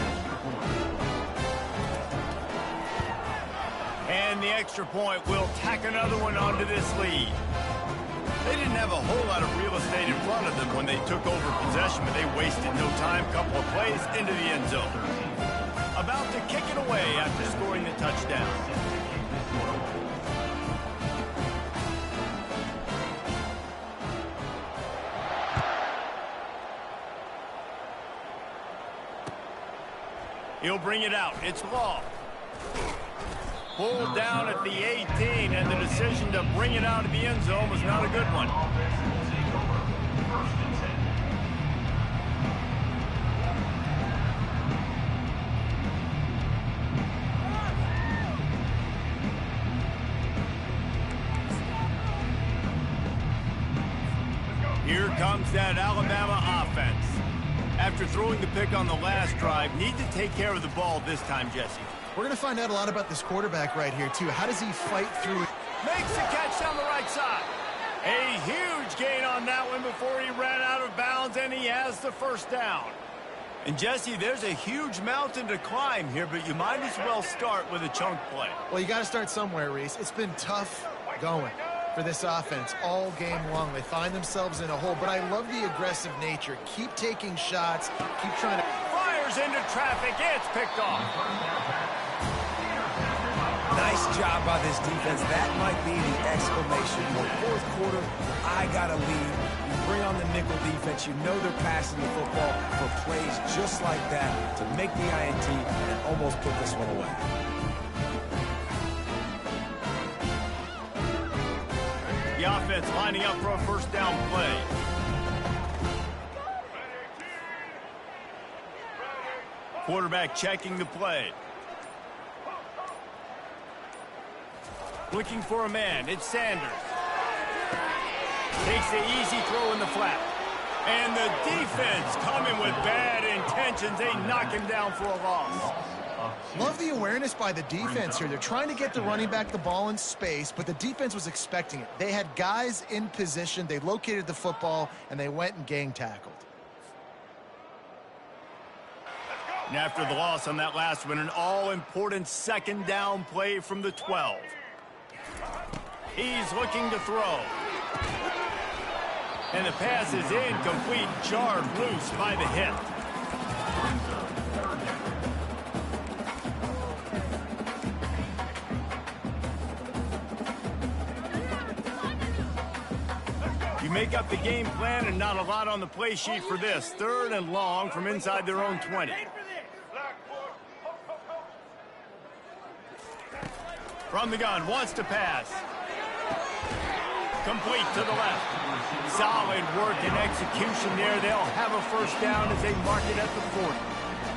And the extra point will tack another one onto this lead. They didn't have a whole lot of real estate in front of them when they took over possession, but they wasted no time. Couple of plays into the end zone. About to kick it away after scoring the touchdown. He'll bring it out. It's Law. Pulled down at the 18, and the decision to bring it out of the end zone was not a good one. Here comes that Alabama offense. After throwing the pick on the last drive, need to take care of the ball this time, Jesse. We're going to find out a lot about this quarterback right here, too. How does he fight through it? Makes the catch down the right side. A huge gain on that one before he ran out of bounds, and he has the first down. And, Jesse, there's a huge mountain to climb here, but you might as well start with a chunk play. Well, you got to start somewhere, Reese. It's been tough going for this offense all game long. They find themselves in a hole, but I love the aggressive nature. Keep taking shots. Keep trying to... Fires into traffic. It's picked off. Nice job by this defense. That might be the exclamation point. Fourth quarter, I got a lead. You bring on the nickel defense. You know they're passing the football for plays just like that to make the INT and almost put this one away. The offense lining up for a first down play. Quarterback checking the play. Looking for a man. It's Sanders. Takes the easy throw in the flat. And the defense coming with bad intentions. They knock him down for a loss. Love the awareness by the defense here. They're trying to get the running back the ball in space, but the defense was expecting it. They had guys in position. They located the football, and they went and gang tackled. And after the loss on that last one, an all-important second down play from the 12. He's looking to throw. And the pass is incomplete, jarred loose by the hip. You make up the game plan and not a lot on the play sheet for this. 3rd and long from inside their own 20. From the gun, wants to pass. Complete to the left. Solid work and execution there. They'll have a first down as they mark it at the 40.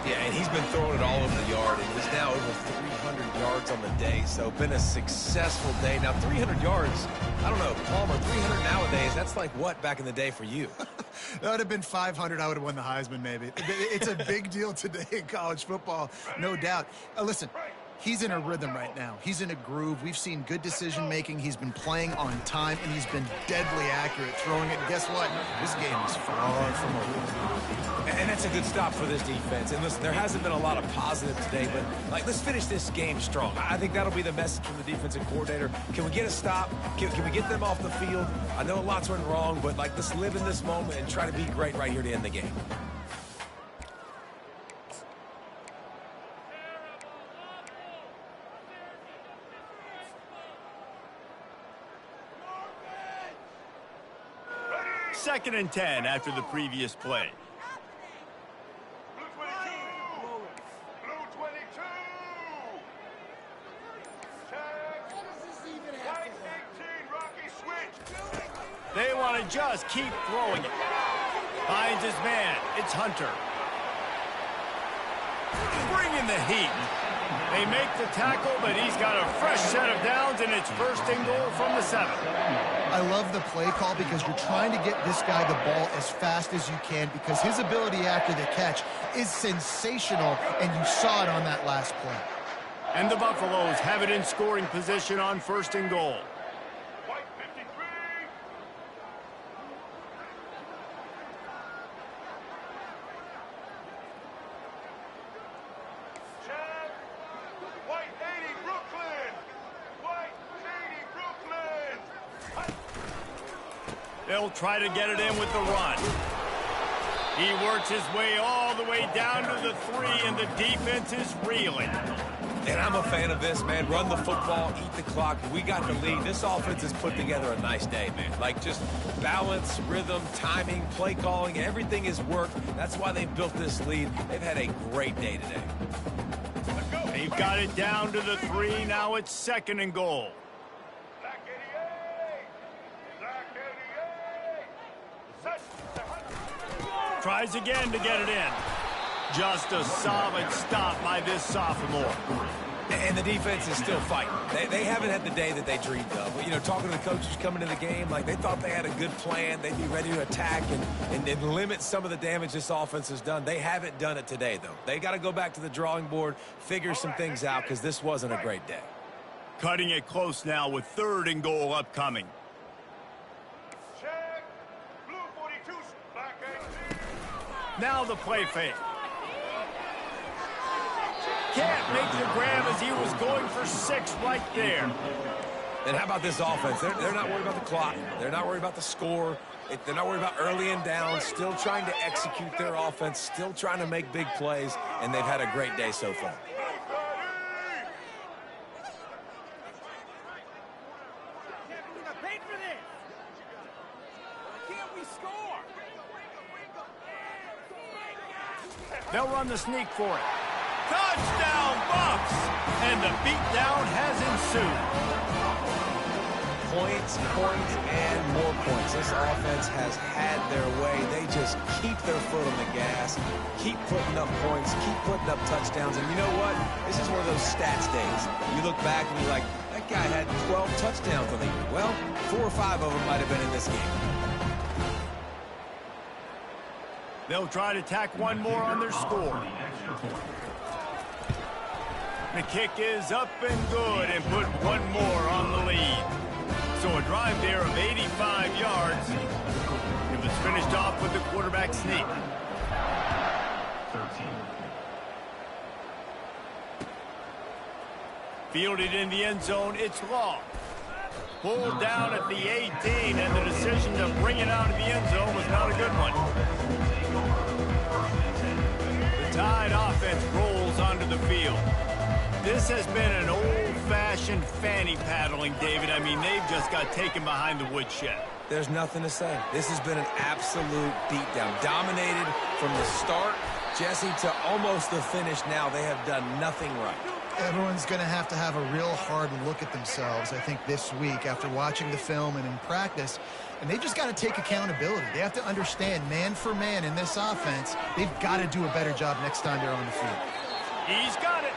Yeah, and he's been throwing it all over the yard. It was now over 300 yards on the day, so been a successful day. Now, 300 yards, I don't know, Palmer, 300 nowadays, that's like what back in the day for you? That would have been 500. I would have won the Heisman, maybe. It's a big deal today in college football, no doubt. Listen. He's in a rhythm right now. He's in a groove. We've seen good decision-making. He's been playing on time, and he's been deadly accurate throwing it. And guess what? This game is far from over. And that's a good stop for this defense. And listen, there hasn't been a lot of positive today, but, like, let's finish this game strong. I think that'll be the message from the defensive coordinator. Can we get a stop? Can we get them off the field? I know lots went wrong, but, like, let's live in this moment and try to be great right here to end the game. Second and 10 after the previous play. They want to just keep throwing it. Finds his man. It's Hunter. Bringing the heat. They make the tackle, but he's got a fresh set of downs, and it's 1st and goal from the 7. I love the play call because you're trying to get this guy the ball as fast as you can because his ability after the catch is sensational, and you saw it on that last play. And the Buffaloes have it in scoring position on 1st and goal. They'll try to get it in with the run. He works his way all the way down to the 3, and the defense is reeling. And I'm a fan of this, man. Run the football, eat the clock. We got the lead. This offense has put together a nice day, man. Like, just balance, rhythm, timing, play calling, everything has worked. That's why they built this lead. They've had a great day today. They've got it down to the 3. Now it's 2nd and goal. Tries again to get it in. Just a solid stop by this sophomore. And the defense is still fighting. They haven't had the day that they dreamed of. But, you know, talking to the coaches coming into the game, like, they thought they had a good plan. They'd be ready to attack and limit some of the damage this offense has done. They haven't done it today, though. They got to go back to the drawing board, figure some things out, because this wasn't a great day. Cutting it close now with 3rd and goal upcoming. Now the play fake. Can't make the grab as he was going for 6 right there. And how about this offense? They're not worried about the clock. They're not worried about the score. They're not worried about early and down. Still trying to execute their offense. Still trying to make big plays. And they've had a great day so far. They'll run the sneak for it. Touchdown, Bucks! And the beatdown has ensued. Points, and more points. This offense has had their way. They just keep their foot on the gas, keep putting up points, keep putting up touchdowns. And you know what? This is one of those stats days. You look back and you're like, that guy had 12 touchdowns on the year. Well, 4 or 5 of them might have been in this game. They'll try to tack one more on their score. The kick is up and good and put one more on the lead. So a drive there of 85 yards. It was finished off with the quarterback sneak. 13. Fielded in the end zone, it's long. Pulled down at the 18, and the decision to bring it out of the end zone was not a good one. The Tide offense rolls onto the field. This has been an old-fashioned fanny paddling, David. I mean, they've just got taken behind the woodshed. There's nothing to say. This has been an absolute beatdown. Dominated from the start, Jesse, to almost the finish now. They have done nothing right. Everyone's going to have a real hard look at themselves, I think, this week after watching the film and in practice. And they just got to take accountability. They have to understand, man for man in this offense, they've got to do a better job next time they're on the field. He's got it.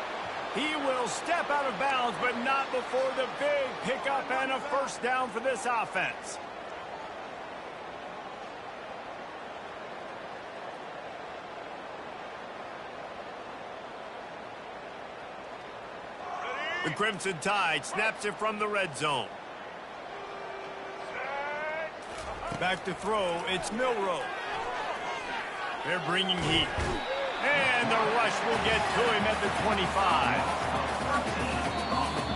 He will step out of bounds, but not before the big pickup and a first down for this offense. The Crimson Tide snaps it from the red zone. Back to throw, it's Milroe. They're bringing heat. And the rush will get to him at the 25.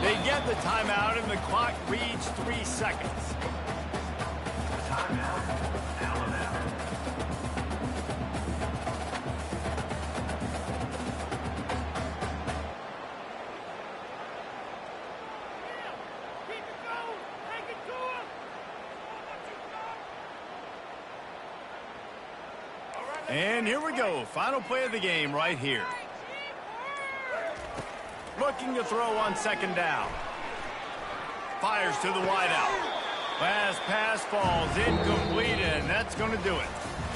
They get the timeout, and the clock reads 3 seconds. Timeout, Alabama. And here we go. Final play of the game right here. Looking to throw on second down. Fires to the wideout. Last pass falls incomplete, and that's going to do it.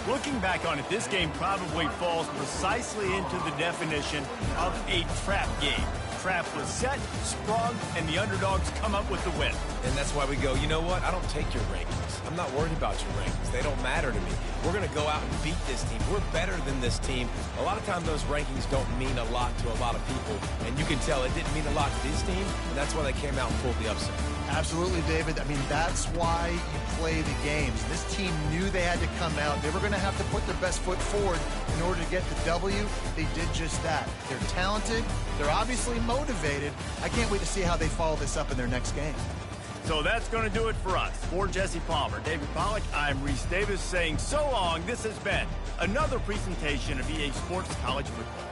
Looking back on it, this game probably falls precisely into the definition of a trap game. Trap was set, sprung, and the underdogs come up with the win. And that's why we go, you know what? I don't take your rankings. I'm not worried about your rankings. They don't matter to me. We're going to go out and beat this team. We're better than this team. A lot of times those rankings don't mean a lot to a lot of people. And you can tell it didn't mean a lot to this team, and that's why they came out and pulled the upset. Absolutely, David. I mean, that's why you play the games. This team knew they had to come out. They were going to have to put their best foot forward in order to get the W. They did just that. They're talented. They're obviously motivated. I can't wait to see how they follow this up in their next game. So that's going to do it for us. For Jesse Palmer, David Pollack, I'm Reese Davis saying so long. This has been another presentation of EA Sports College Football.